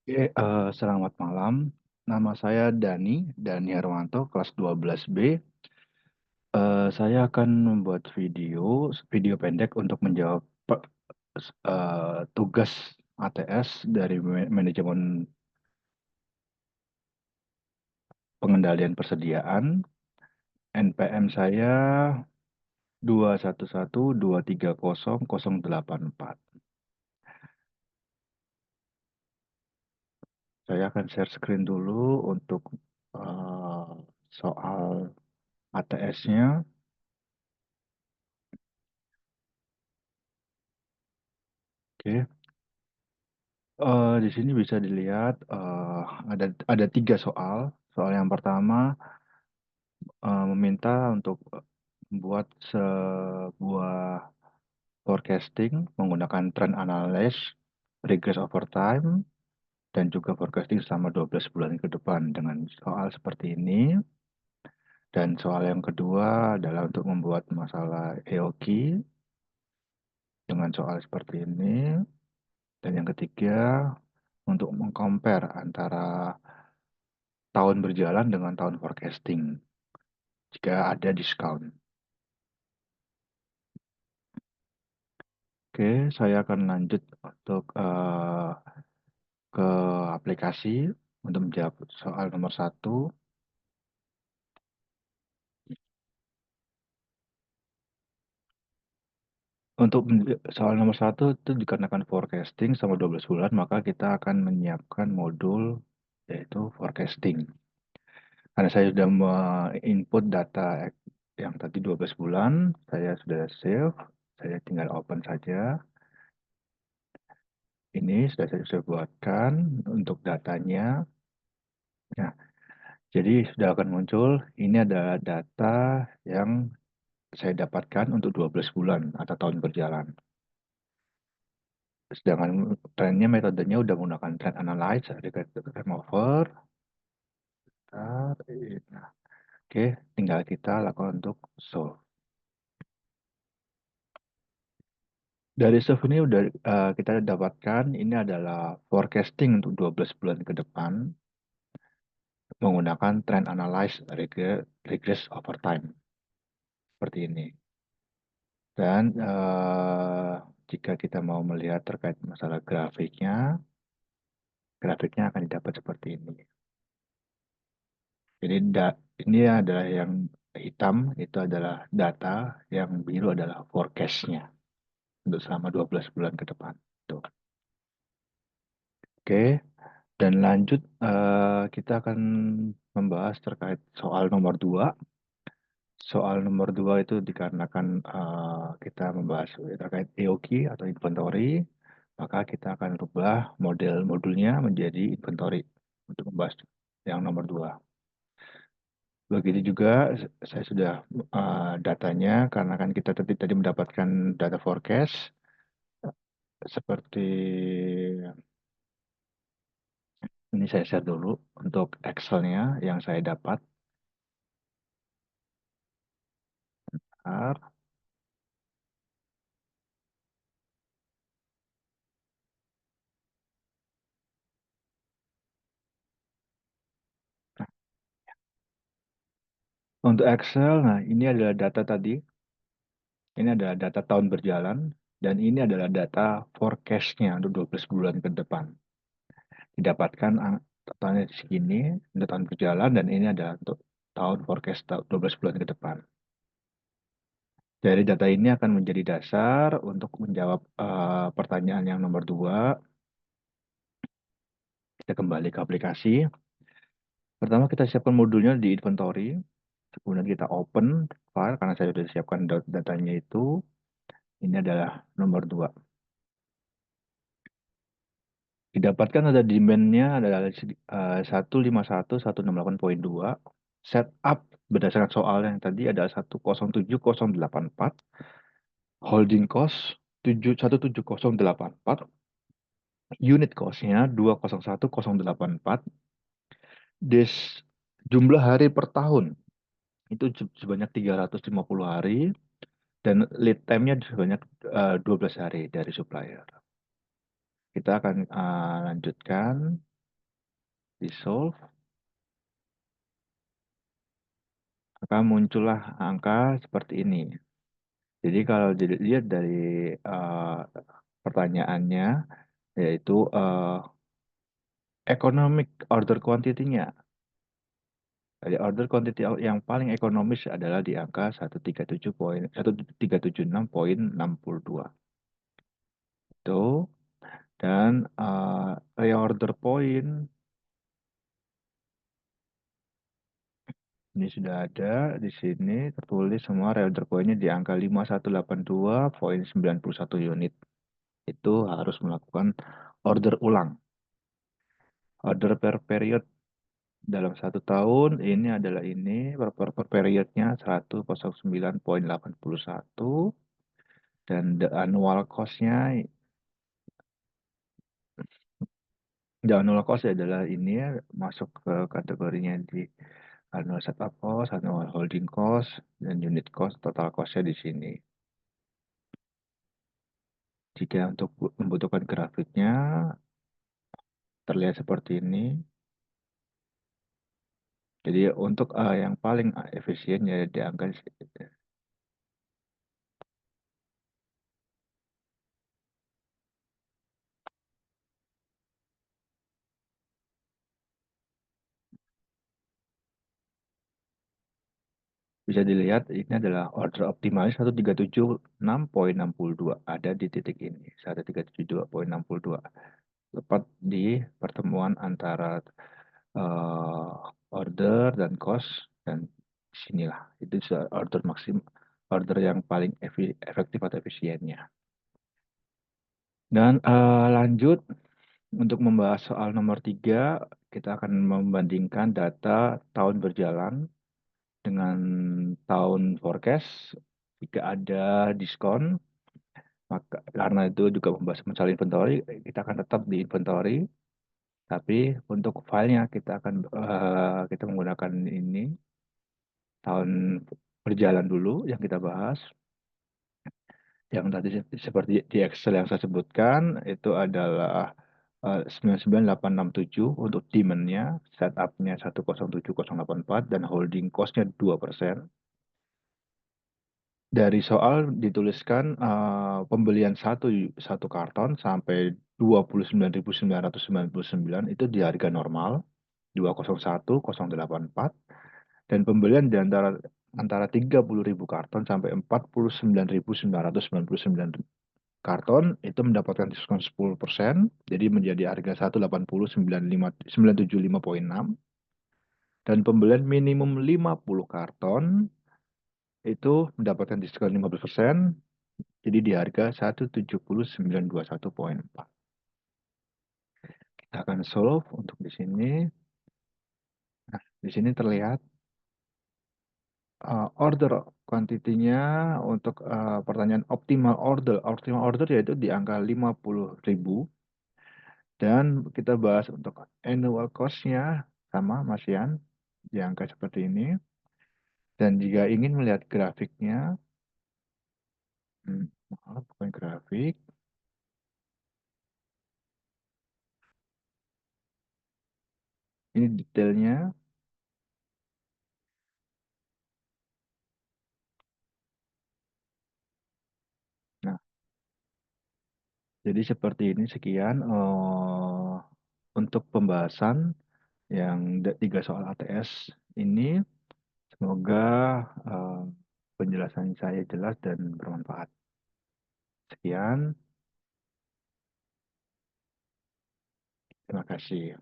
Selamat malam. Nama saya Dani Herwanto, kelas 12B. Saya akan membuat video pendek untuk menjawab tugas ATS dari Manajemen Pengendalian Persediaan. NPM saya 211230084. Saya akan share screen dulu untuk eh, soal ATS-nya. Oke. Di sini bisa dilihat ada tiga soal. Soal yang pertama meminta untuk membuat sebuah forecasting menggunakan trend analysis, regress over time, dan juga forecasting selama 12 bulan ke depan dengan soal seperti ini. Dan soal yang kedua adalah untuk membuat masalah EOQ dengan soal seperti ini. Dan yang ketiga untuk mengcompare antara tahun berjalan dengan tahun forecasting jika ada diskon. Oke, saya akan lanjut untuk ke aplikasi untuk menjawab soal nomor satu. Untuk soal nomor satu itu dikarenakan forecasting selama 12 bulan, maka kita akan menyiapkan modul yaitu forecasting. Karena saya sudah input data yang tadi 12 bulan, saya sudah save, saya tinggal open saja. Ini sudah saya buatkan untuk datanya. Nah, jadi sudah akan muncul, ini adalah data yang saya dapatkan untuk 12 bulan atau tahun berjalan. Sedangkan trennya metodenya udah menggunakan trend analyze, regression remover. Nah, oke, tinggal kita lakukan untuk solve. Dari solve ini udah kita dapatkan ini adalah forecasting untuk 12 bulan ke depan menggunakan trend analyze, regress over time. Seperti ini. Dan jika kita mau melihat terkait masalah grafiknya akan didapat seperti ini. Jadi ini adalah yang hitam, itu adalah data, yang biru adalah forecast-nya untuk selama 12 bulan ke depan. Tuh. Oke, dan lanjut kita akan membahas terkait soal nomor 2. Soal nomor 2 itu dikarenakan kita membahas terkait EOQ atau inventory, maka kita akan rubah modulnya menjadi inventory untuk membahas yang nomor 2. Begitu juga saya sudah datanya karena kan kita tadi mendapatkan data forecast seperti ini saya share dulu untuk Excel-nya yang saya dapat. Bentar. Untuk Excel, nah ini adalah data tadi. Ini adalah data tahun berjalan dan ini adalah data forecast-nya untuk 12 bulan ke depan. Didapatkan totalnya di sini untuk tahun berjalan dan ini adalah untuk tahun forecast 12 bulan ke depan. Dari data ini akan menjadi dasar untuk menjawab pertanyaan yang nomor 2. Kita kembali ke aplikasi. Pertama kita siapkan modulnya di inventory. Kemudian kita open file karena saya sudah siapkan datanya itu. Ini adalah nomor 2. Didapatkan ada demand-nya adalah 151.168.2. Setup berdasarkan soal yang tadi adalah 107084. Holding cost 17084. Unit cost-nya 201084. Des jumlah hari per tahun itu sebanyak 350 hari dan lead time-nya sebanyak 12 hari dari supplier. Kita akan lanjutkan. di solve, maka muncullah angka seperti ini. Jadi kalau dilihat dari pertanyaannya, yaitu economic order quantity-nya. Jadi order quantity yang paling ekonomis adalah di angka 136,62 itu, dan reorder point ini sudah ada di sini tertulis semua. Reorder point-nya di angka 5182,91 unit. Itu harus melakukan order ulang. Order per period dalam 1 tahun ini adalah ini per periodnya 109,81, dan the annual cost-nya, adalah ini ya, masuk ke kategorinya di annual setup cost, annual holding cost, dan unit cost, total cost-nya di sini. Jika untuk membutuhkan grafiknya terlihat seperti ini. Jadi untuk yang paling efisien ya di angka bisa dilihat ini adalah order optimalis 137,6,62 ada di titik ini 137,6,62, tepat di pertemuan antara order dan cost, dan sinilah itu order maksim, order yang paling efektif atau efisiennya. Dan lanjut untuk membahas soal nomor 3, kita akan membandingkan data tahun berjalan dengan tahun forecast. Jika ada diskon, maka karena itu juga membahas masalah inventory, kita akan tetap di inventory. Tapi untuk filenya kita menggunakan ini tahun berjalan dulu yang kita bahas. Yang tadi seperti di Excel yang saya sebutkan itu adalah 99867 untuk demand-nya, setup-nya 107084, dan holding cost-nya 2%. Dari soal dituliskan pembelian satu karton sampai 29.999 itu di harga normal 201.084, dan pembelian di antara 30.000 karton sampai 49.999 karton itu mendapatkan diskon 10%, jadi menjadi harga 180.975,6, dan pembelian minimum 50 karton itu mendapatkan diskon 15%, jadi di harga 170.921,4. Kita akan solve untuk di sini. Nah, di sini terlihat order quantity-nya untuk pertanyaan optimal order. Optimal order yaitu di angka 50.000. Dan kita bahas untuk annual cost-nya sama Mas Yan, di angka seperti ini. Dan jika ingin melihat grafiknya, maaf bukan grafik, ini detailnya. Nah, jadi seperti ini. Sekian untuk pembahasan yang 3 soal ATS ini. Semoga eh, penjelasan saya jelas dan bermanfaat. Sekian, terima kasih.